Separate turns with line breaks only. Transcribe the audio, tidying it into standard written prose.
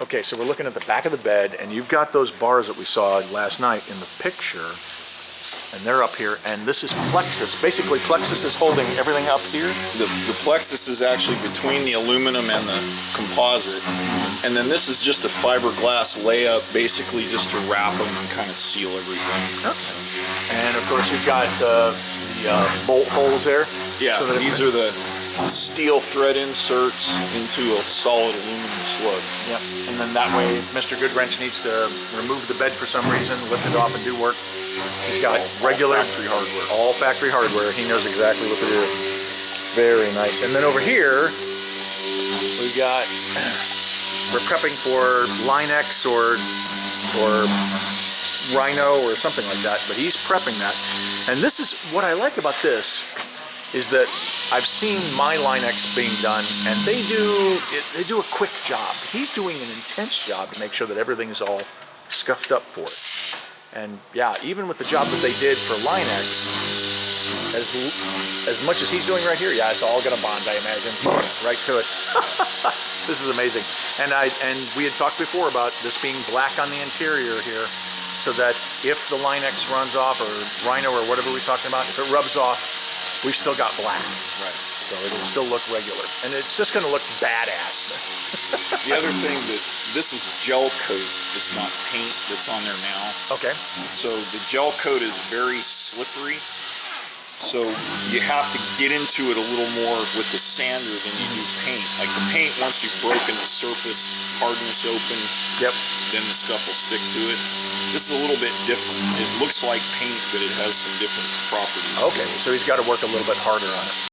Okay, so we're looking at the back of the bed, and you've got those bars that we saw last night in the picture, and they're up here, and this is plexus. Basically, plexus is holding everything up here.
The plexus is actually between the aluminum and the composite, and then this is just a fiberglass layup, basically just to wrap them and kind of seal everything.
Okay. And of course, you've got the bolt holes there.
Yeah,
so that
these are the steel thread inserts into a solid aluminum slug.
Yep. And then that way, Mr. Goodwrench needs to remove the bed for some reason, lift it off and do work. He's got regular
factory hardware.
All factory hardware. He knows exactly what to do. Very nice. And then over here, we've got, we're prepping for Line-X or Rhino or something like that, but he's prepping that. And this is what I like about this, is that I've seen my Line-X being done, and they do a quick job. He's doing an intense job to make sure that everything is all scuffed up for it. And yeah, even with the job that they did for Line-X, as much as he's doing right here, yeah, it's all gonna bond, I imagine, right to it. This is amazing. And we had talked before about this being black on the interior here, so that if the Line-X runs off, or Rhino or whatever we're talking about, if it rubs off, we've still got black.
Right.
So it'll still look regular. And it's just gonna look badass.
The other thing, that this is gel coat, it's not paint that's on there now.
Okay.
So the gel coat is very slippery. So you have to get into it a little more with the sander than you do paint. Like the paint, once you've broken the surface hardness open,
Yep.
then the stuff will stick to it. This is a little bit different. It looks like paint, but it has some different properties.
Okay, so he's got to work a little bit harder on it.